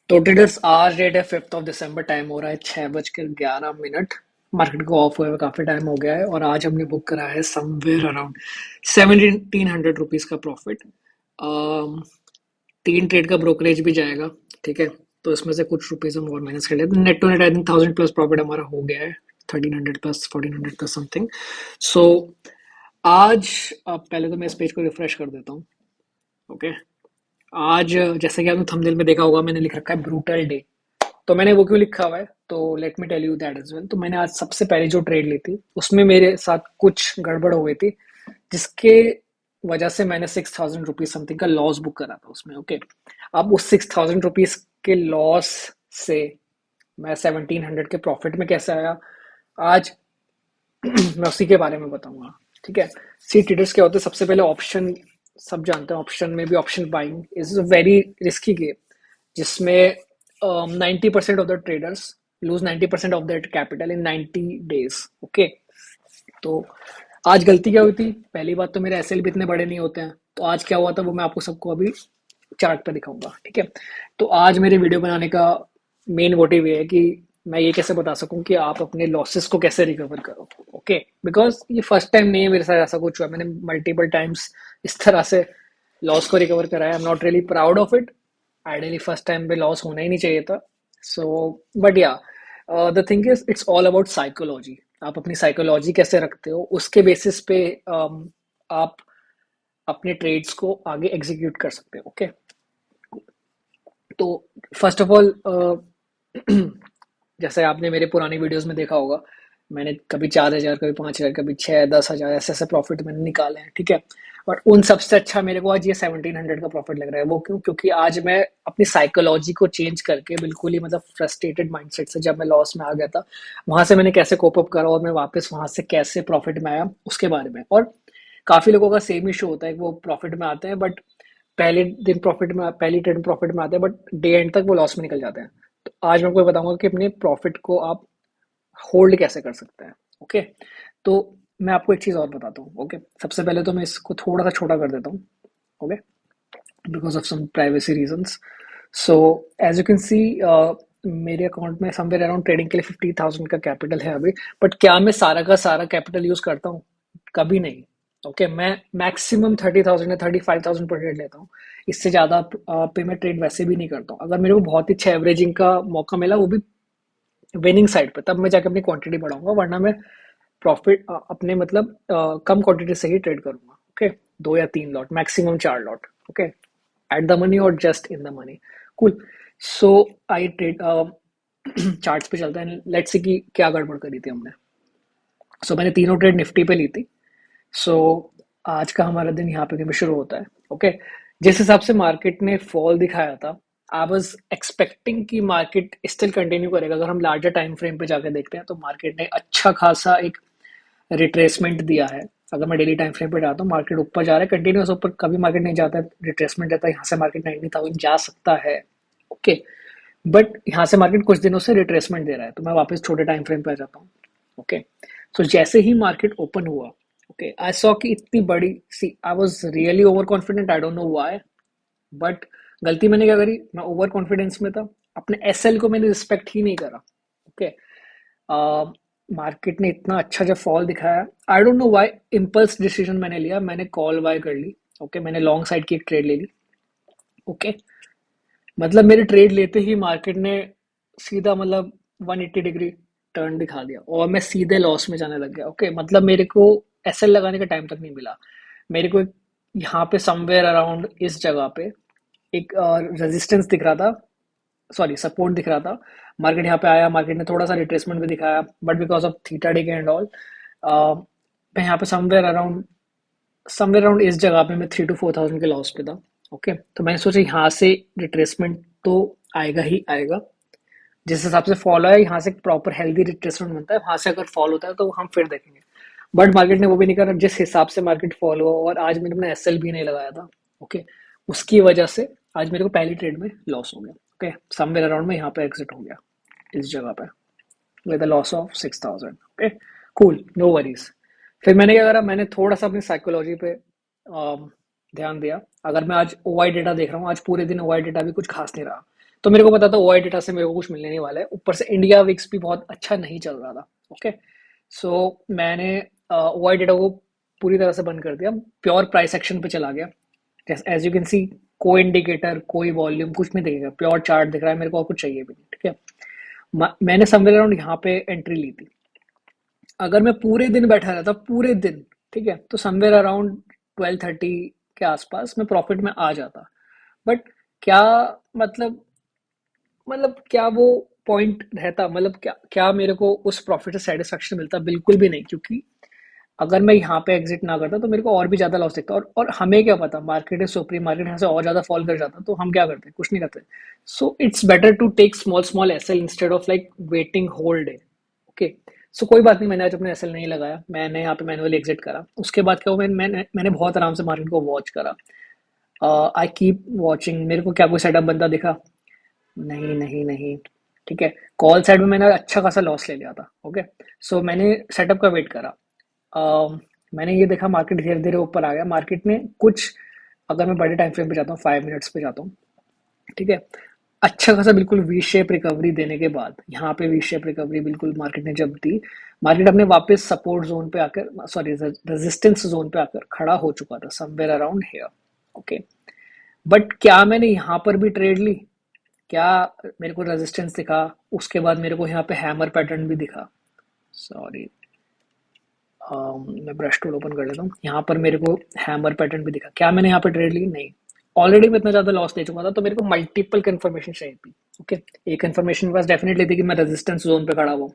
तो ट्रेडर्स आज डेट है 5 दिसंबर। टाइम हो रहा है 6:11। मार्केट को ऑफ हुए हुए काफी टाइम हो गया है और आज हमने बुक करा है समवेयर अराउंड 1700 रुपीज का प्रॉफिट। तीन ट्रेड का ब्रोकरेज भी जाएगा। ठीक है, तो इसमें से कुछ रुपीज हम और माइनस कर लेते हैं। Net to net I think 1000 plus profit हमारा हो गया है। 1300 प्लस 1400 प्लस समथिंग। सो आज पहले तो मैं इस पेज को रिफ्रेश कर देता हूँ। ओके, आज जैसे कि आपने थंबनेल में देखा होगा, मैंने लिख रखा है ब्रूटल डे। तो मैंने वो क्यों लिखा हुआ है, तो let me tell you that as well. तो मैंने आज सबसे पहले जो ट्रेड ली थी उसमें मेरे साथ कुछ गड़बड़ हो गई थी, जिसके वजह से मैंने 6000 रुपीज समथिंग का लॉस बुक करा था उसमें। ओके, अब उस 6000 रुपीज के लॉस से मैं 1700 के प्रॉफिट में कैसे आया, आज मैं उसी के बारे में बताऊंगा। ठीक है, सी ट्रेडर्स क्या होते हैं, सबसे पहले ऑप्शन, सब जानते हैं ऑप्शन में भी option buying is a very risky game, जिसमें 90% of the traders lose 90% of that capital in 90 days. Okay, तो आज गलती क्या हुई थी, पहली बात तो मेरे एसएल भी इतने बड़े नहीं होते हैं। तो आज क्या हुआ था वो मैं आपको सबको अभी चार्ट पे दिखाऊंगा। ठीक है, तो आज मेरे वीडियो बनाने का मेन मोटिव ये है कि मैं ये कैसे बता सकूं कि आप अपने लॉसेस को कैसे रिकवर करो। ओके, बिकॉज ये फर्स्ट टाइम नहीं है मेरे साथ ऐसा कुछ हुआ, मैंने मल्टीपल टाइम्स इस तरह से लॉस को रिकवर कराया। I am not really proud of it. Ideally first time पे लॉस होना ही नहीं चाहिए था। सो बट या, the thing is it's all about psychology. आप अपनी साइकोलॉजी कैसे रखते हो, उसके बेसिस पे आप अपने ट्रेड्स को आगे एग्जीक्यूट कर सकते हो। ओके, तो फर्स्ट ऑफ ऑल जैसे आपने मेरे पुरानी वीडियोस में देखा होगा, मैंने कभी 4000, कभी 5000, कभी 6 10 हजार ऐसे ऐसे प्रॉफिट मैंने निकाले हैं। ठीक है, और उन सबसे अच्छा मेरे को आज ये 1700 का प्रॉफिट लग रहा है। वो क्यों, क्योंकि आज मैं अपनी साइकोलॉजी को चेंज करके बिल्कुल ही मतलब फ्रस्ट्रेटेड माइंडसेट से जब मैं लॉस में आ गया था, वहां से मैंने कैसे कोप अप करा और मैं वापस वहां से कैसे प्रॉफिट में आया उसके बारे में। और काफी लोगों का सेम इशू होता है कि वो प्रॉफिट में आते हैं बट पहले दिन प्रॉफिट में, पहली ट्रेड प्रॉफिट में आते हैं बट डे एंड तक वो लॉस में निकल जाते हैं। तो आज मैं आपको बताऊंगा कि अपने प्रॉफिट को आप होल्ड कैसे कर सकते हैं। ओके, तो मैं आपको एक चीज और बताता हूँ। ओके, सबसे पहले तो मैं इसको थोड़ा सा छोटा कर देता हूँ। Okay, because of some privacy reasons. So as you can see, मेरे अकाउंट में समवेयर अराउंड ट्रेडिंग के लिए 50,000 का कैपिटल है अभी। बट क्या मैं सारा का सारा कैपिटल यूज करता हूँ? कभी नहीं। ओके, मैं मैक्सिमम 30,000 या 35,000 पर ट्रेड लेता हूँ। इससे ज्यादा पे मैं ट्रेड वैसे भी नहीं करता हूँ। अगर मेरे को बहुत ही अच्छा एवरेजिंग का मौका मिला, वो भी विनिंग साइड पे, तब मैं जाकर अपनी क्वांटिटी बढ़ाऊंगा, वरना मैं प्रॉफिट अपने मतलब कम क्वांटिटी से ही ट्रेड करूंगा। ओके, 2 या 3 lot, maximum 4 lot. Okay, at the money और just in the money. Cool. So I trade, charts पे चलते हैं, लेट्स सी कि क्या गड़बड़ करी थी हमने। मैंने तीनों ट्रेड निफ्टी पे ली थी। सो आज का हमारा दिन यहाँ पे शुरू होता है। ओके, जिस हिसाब से मार्केट ने फॉल दिखाया था, आई वाज एक्सपेक्टिंग कि मार्केट स्टिल कंटिन्यू करेगा। अगर हम लार्जर टाइम फ्रेम पे जाकर देखते हैं तो मार्केट ने अच्छा खासा एक रिट्रेसमेंट दिया है। अगर मैं डेली टाइम फ्रेम पे जाता हूँ, मार्केट ऊपर जा रहा है कंटिन्यूस ऊपर, कभी मार्केट नहीं जाता है, रिट्रेसमेंट रहता है। यहाँ से मार्केट 90,000 जा सकता है। ओके, बट यहाँ से मार्केट कुछ दिनों से रिट्रेसमेंट दे रहा है, तो मैं वापस छोटे टाइम फ्रेम पे आ जाता हूँ। ओके, तो जैसे ही मार्केट ओपन हुआ, ओके, आई सॉ कि इतनी बड़ी सी, I was really over confident, I don't know why. But गलती मैंने क्या करी, मैं ओवर कॉन्फिडेंस में था, अपने एसएल को मैंने रिस्पेक्ट ही नहीं करा। ओके, मार्केट ने इतना अच्छा जब फॉल दिखाया, आई don't know why, impulse decision मैंने लिया, मैंने कॉल बाय कर ली। ओके, मैंने लॉन्ग साइड की एक ट्रेड ले ली। ओके, मतलब मेरे ट्रेड लेते ही मार्केट ने सीधा मतलब 180 डिग्री टर्न दिखा दिया और मैं सीधे लॉस में जाने लग गया। ओके, मतलब मेरे को एसएल लगाने का टाइम तक नहीं मिला। मेरे को यहाँ पे समवेयर अराउंड इस जगह पे एक रेजिस्टेंस दिख रहा था, सॉरी सपोर्ट दिख रहा था। मार्केट यहाँ पे आया, मार्केट ने थोड़ा सा रिट्रेसमेंट भी दिखाया, but because of theta day and all, मैं यहाँ पे समवेयर अराउंड इस जगह पे मैं 3 to 4 thousand के लॉस पे था। ओके, तो मैंने सोचा यहाँ से रिट्रेसमेंट तो आएगा ही आएगा। जिस हिसाब से फॉल आया, यहाँ से प्रॉपर हेल्दी रिट्रेसमेंट बनता है, वहां से अगर फॉल होता है तो हम फिर देखेंगे। बट मार्केट ने वो भी नहीं करा। जिस हिसाब से मार्केट फॉल हुआ, और आज मैंने अपना एसएल भी नहीं लगाया था। ओके, उसकी वजह से आज मेरे को पहली ट्रेड में लॉस हो गया। ओके, समवेयर अराउंड में यहाँ पे एग्जिट हो गया इस जगह पे with a loss of 6,000। Okay, cool, no worries. फिर मैंने क्या करा, मैंने थोड़ा सा अपनी साइकोलॉजी पे ध्यान दिया। अगर मैं आज ओवाई डेटा देख रहा हूँ, आज पूरे दिन ओवाई डेटा भी कुछ खास नहीं रहा। तो मेरे को पता था ओआई डेटा से मेरे को कुछ मिलने नहीं वाला है, ऊपर से इंडिया विक्स भी बहुत अच्छा नहीं चल रहा था। ओके, सो मैंने ओआई डेटा को पूरी तरह से बंद कर दिया, प्योर प्राइस एक्शन पे चला गया। एज यू कैन सी, कोई इंडिकेटर, कोई वॉल्यूम, कुछ नहीं दिखेगा, प्योर चार्ट दिख रहा है मेरे को, और कुछ चाहिए भी नहीं। ठीक है, मैंने समवेयर अराउंड यहाँ पे एंट्री ली थी। अगर मैं पूरे दिन बैठा रहता, पूरे दिन, ठीक है, तो समवेयर अराउंड 12:30 के आसपास मैं प्रॉफिट में आ जाता। बट क्या, मतलब क्या वो पॉइंट रहता, मतलब क्या क्या मेरे को उस प्रॉफिट से सेटिस्फेक्शन मिलता? बिल्कुल भी नहीं, क्योंकि अगर मैं यहाँ पे एग्जिट ना करता तो मेरे को और भी ज्यादा लॉस दिखता। और हमें क्या पता, मार्केट इज सुप्रीम, मार्केट यहाँ से और ज्यादा फॉल कर जाता, तो हम क्या करते? कुछ नहीं करते। So it's better to take small small SL instead of like waiting whole day. Okay, so कोई बात नहीं, मैंने आज अपने एसएल नहीं लगाया, मैंने यहाँ पे मैनुअली एग्जिट करा। उसके बाद क्या हुआ, मैंने बहुत आराम से मार्केट को वॉच करा। आई कीप वॉचिंग, मेरे को क्या कोई सेटअप बनता दिखा? नहीं नहीं नहीं। ठीक है, कॉल साइड में मैंने अच्छा खासा लॉस ले लिया था। ओके, सो मैंने सेटअप का वेट करा। मैंने ये देखा मार्केट धीरे धीरे ऊपर आ गया। मार्केट ने कुछ, अगर मैं बड़े टाइम फ्रेम पे जाता हूँ, 5 मिनट्स पे जाता हूँ, ठीक है, अच्छा खासा बिल्कुल वी शेप रिकवरी देने के बाद, यहाँ पे वी शेप रिकवरी बिल्कुल मार्केट ने जब दी, मार्केट अपने वापस सपोर्ट जोन पे आकर, सॉरी रेजिस्टेंस जोन पे आकर खड़ा हो चुका था, somewhere around hair. Okay, but क्या मैंने यहाँ पर भी ट्रेड ली? क्या मेरे को रेजिस्टेंस दिखा, उसके बाद मेरे को यहाँ पे हैमर पैटर्न भी दिखा। सॉरी, मैं ब्रश टूल ओपन कर लेता हूँ। यहाँ पर मेरे को हैमर पैटर्न भी दिखा। क्या मैंने यहाँ पे ट्रेड ली? नहीं। ऑलरेडी मैं इतना ज्यादा लॉस ले चुका था, तो मेरे को मल्टीपल कंफर्मेशन चाहिए थी। ओके, एक कंफर्मेशन पास डेफिनेटली थी कि मैं रेजिस्टेंस जोन पे खड़ा हुआ,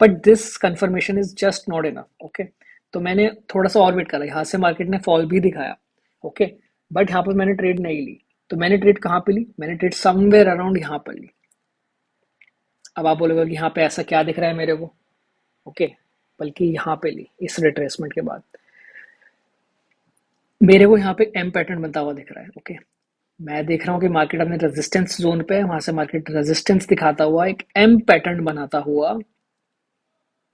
but this confirmation is just not enough. Okay, तो मैंने थोड़ा सा और वेट करा। यहाँ से मार्केट ने फॉल भी दिखाया। ओके, बट यहाँ पर मैंने ट्रेड नहीं ली। तो मैंने ट्रेड कहाँ पे ली? मैंने ट्रेड समवेयर अराउंड यहाँ पर ली। अब आप बोलोगे कि यहाँ पे ऐसा क्या दिख रहा है मेरे को? ओके, बल्कि यहाँ पे ली, इस रिट्रेसमेंट के बाद मेरे को यहाँ पे एम पैटर्न बनता हुआ दिख रहा है। ओके, मैं देख रहा हूँ कि मार्केट अपने रेजिस्टेंस जोन पे है, वहां से मार्केट रेजिस्टेंस दिखाता हुआ एक एम पैटर्न बनाता हुआ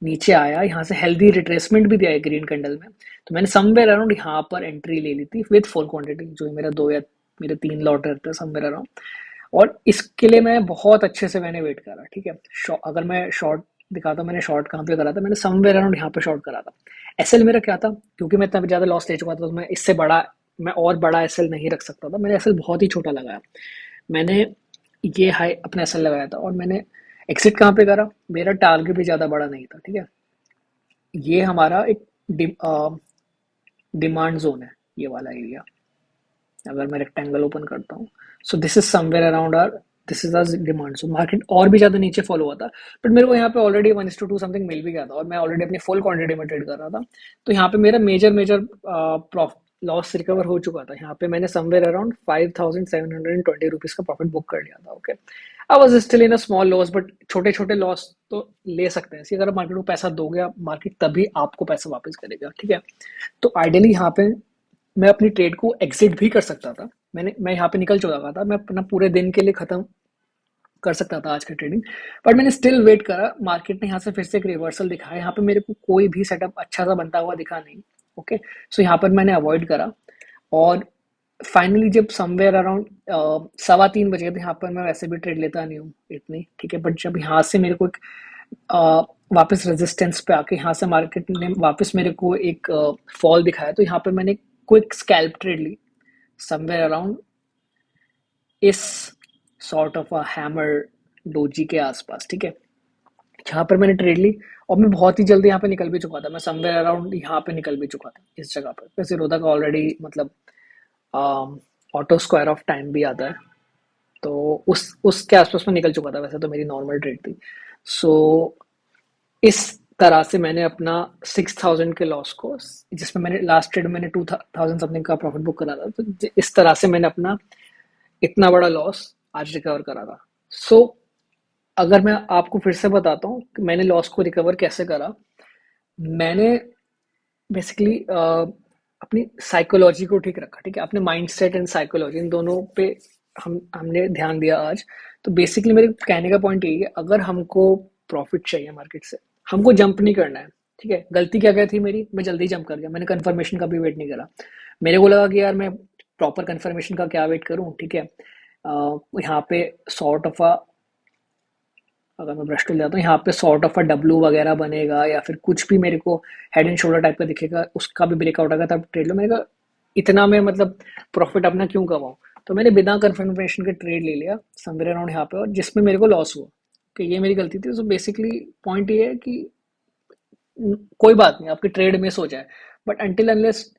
नीचे आया, यहाँ से हेल्दी रिट्रेसमेंट भी दिया है ग्रीन कैंडल में। तो मैंने समवेयर अराउंड यहाँ पर एंट्री ले ली थी विद फुल क्वांटिटी, जो मेरा 2 या मेरे 3 लॉट रहते हैं समवेयर अराउंड। और इसके लिए मैं बहुत अच्छे से मैंने वेट करा। ठीक है, अगर मैं शॉर्ट दिखाता, मैंने शॉर्ट कहाँ पे करा था? मैंने समवेयर अराउंड यहाँ पे शॉर्ट करा था। एसएल मेरा क्या था, क्योंकि मैं इतना ज्यादा लॉस ले चुका था, तो मैं इससे बड़ा, मैं और बड़ा एसएल नहीं रख सकता था। मैंने एसएल बहुत ही छोटा लगाया। मैंने ये हाई अपना एसएल लगाया था, और मैंने एग्जिट कहाँ पे करा? मेरा टारगेट भी ज्यादा बड़ा नहीं था। ठीक है, ये हमारा एक डिमांड जोन है, ये वाला एरिया। अगर मैं रेक्टेंगल ओपन करता हूँ, so this is somewhere around our, this is our demand. सो मार्केट और भी ज्यादा नीचे फॉलो हुआ था, बट मेरे को यहाँ पे ऑलरेडी 1:2 समथिंग मिल भी गया था, और मैं ऑलरेडी अपनी फुल क्वांटिटी में ट्रेड कर रहा था। तो यहाँ पे मेरा मेजर मेजर लॉस रिकवर हो चुका था। यहाँ पे मैंने समवेयर अराउंड 5,720 रुपीज का प्रॉफिट बुक कर लिया था। Okay, I was still in a small loss, but छोटे छोटे लॉस तो ले सकते हैं। अगर मार्केट को पैसा दोगे आप, मार्केट तभी आपको पैसा वापस करेगा। ठीक है, तो आइडियली यहाँ पे मैं अपनी ट्रेड को एग्जिट भी कर सकता था। मैं यहाँ पे निकल चुका था, मैं अपना पूरे दिन के लिए खत्म कर सकता था आज का ट्रेडिंग, बट मैंने स्टिल वेट करा। मार्केट ने यहाँ से फिर से एक रिवर्सल दिखाया, यहाँ पे मेरे को कोई भी सेटअप अच्छा सा बनता हुआ दिखा नहीं। ओके, सो यहाँ पर मैंने अवॉइड करा। और फाइनली जब समवेयर अराउंड 3:15 बजे थे, यहाँ पर मैं वैसे भी ट्रेड लेता नहीं हूँ इतनी। ठीक है, बट जब यहाँ से मेरे को एक वापस रेजिस्टेंस पे आके यहाँ से मार्केट ने वापस मेरे को एक फॉल दिखाया, तो यहाँ पे मैंने क्विक स्कैल्प ट्रेड ली समवेयर अराउंड इस sort of a hammer doji के आसपास। ठीक है, यहाँ पर मैंने ट्रेड ली, और मैं बहुत ही जल्दी यहाँ पे निकल भी चुका था। मैं समवेयर अराउंड यहाँ पे निकल भी चुका था इस जगह पर। वैसे रोदा का ऑलरेडी मतलब ऑटो स्क्वायर ऑफ टाइम भी आता है, तो उसके आसपास में निकल चुका था। वैसे तो मेरी नॉर्मल ट्रेड थी। सो इस तरह से मैंने अपना 6,000 के लॉस को, जिसमें मैंने लास्ट ट्रेड में मैंने 2,000 समथिंग का प्रॉफिट बुक करा था, तो इस तरह से मैंने अपना इतना बड़ा लॉस आज रिकवर करा था। सो अगर मैं आपको फिर से बताता हूँ कि मैंने लॉस को रिकवर कैसे करा, मैंने बेसिकली अपनी साइकोलॉजी को ठीक रखा। ठीक है, अपने माइंड सेट एंड साइकोलॉजी, इन दोनों पे हमने ध्यान दिया आज। तो बेसिकली मेरे कहने का पॉइंट यही है, अगर हमको प्रॉफिट चाहिए मार्केट से, हमको जंप नहीं करना है। ठीक है, गलती क्या क्या थी मेरी, मैं जल्दी जंप कर गया, मैंने कंफर्मेशन का भी वेट नहीं करा। मेरे को लगा कि यार मैं प्रॉपर कंफर्मेशन का क्या वेट करूं। ठीक है, यहाँ पे सॉर्ट ऑफ अ, अगर मैं ब्रश टूल जाता हूँ यहाँ पे सॉर्ट ऑफ अ डब्लू वगैरह बनेगा या फिर कुछ भी मेरे को हेड एंड शोल्डर टाइप का दिखेगा, उसका भी ब्रेकआउट आएगा तब ट्रेड लो। मैंने कहा इतना मैं मतलब प्रॉफिट अपना क्यों कमाऊँ, तो मैंने बिना कंफर्मेशन के ट्रेड ले लिया समवेयर अराउंड यहाँ पे, और जिसमें मेरे को लॉस हुआ कि ये मेरी गलती थी। तो बेसिकली पॉइंट ये है कि कोई बात नहीं आपकी ट्रेड मिस हो जाए, बट अनटिल अनलेस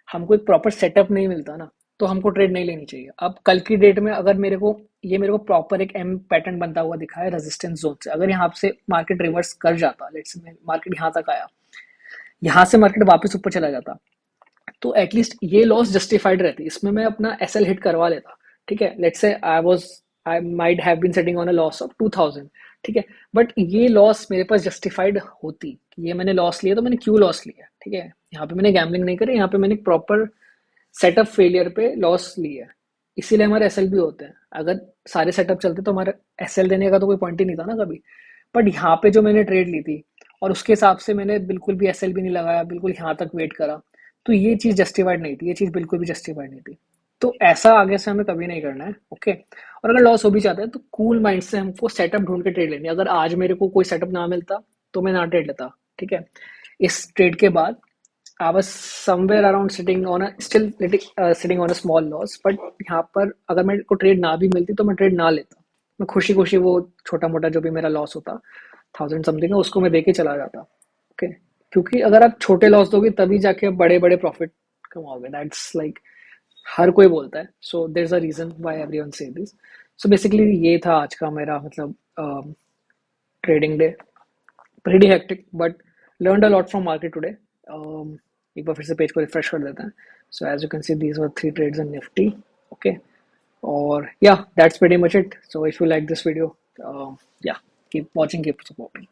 हमको एक प्रॉपर सेटअप नहीं मिलता ना, तो हमको ट्रेड नहीं लेनी चाहिए। अब कल की डेट में अगर मेरे को प्रॉपर एक एम पैटर्न बनता हुआ दिखा है रेजिस्टेंस जोन से, अगर यहाँ से मार्केट रिवर्स कर जाता, लेट्स से मार्केट यहाँ तक आया, यहाँ से मार्केट वापस ऊपर चला जाता, तो एटलीस्ट ये लॉस जस्टिफाइड रहती, इसमें मैं अपना एस एल हिट करवा लेता। ठीक है, let's say I might have been setting on a loss of 2000, ठीक है, बट ये लॉस मेरे पास जस्टिफाइड होती कि ये मैंने लॉस लिया तो मैंने क्यों लॉस लिया। ठीक है, यहाँ पे मैंने गैम्बलिंग नहीं करी, यहाँ पे मैंने प्रॉपर सेटअप फेलियर पे लॉस लिया है, इसीलिए हमारे एस एल भी होते हैं। अगर सारे सेटअप चलते तो हमारे एस एल देने का तो कोई पॉइंट ही नहीं था ना कभी। बट यहाँ पे जो मैंने ट्रेड ली थी और उसके हिसाब से मैंने बिल्कुल भी एस एल भी नहीं लगाया, बिल्कुल यहाँ तक वेट करा, तो ये चीज़ जस्टिफाइड नहीं थी, ये चीज़ बिल्कुल भी जस्टिफाइड नहीं थी। तो ऐसा आगे से हमें कभी नहीं करना है, ओके। और अगर लॉस हो भी जाता है तो कूल माइंड से हमको सेटअप ढूंढ के ट्रेड लेनी है। अगर आज मेरे को कोई सेटअप ना मिलता तो मैं ना ट्रेड लेता, ठीक है। इस ट्रेड के बाद I was somewhere around sitting on a still sitting on a small loss, but यहाँ पर अगर मेरे को ट्रेड ना भी मिलती तो मैं ट्रेड ना लेता, मैं खुशी खुशी वो छोटा मोटा जो भी मेरा लॉस होता 1000 समथिंग है उसको मैं दे के चला जाता, ओके। क्योंकि अगर आप छोटे लॉस दोगे तभी जाके आप बड़े बड़े प्रॉफिट कमाओगे, दैट्स लाइक हर कोई बोलता है, so there is a reason why everyone say this. So basically ये था आज का मेरा मतलब trading day, pretty hectic but learned a lot from market today. एक बार फिर से पेज को रिफ्रेश कर देते हैं। So as you can see these were 3 trades in Nifty, okay. और yeah, that's pretty much it. So if you like this video, yeah, keep watching, keep supporting.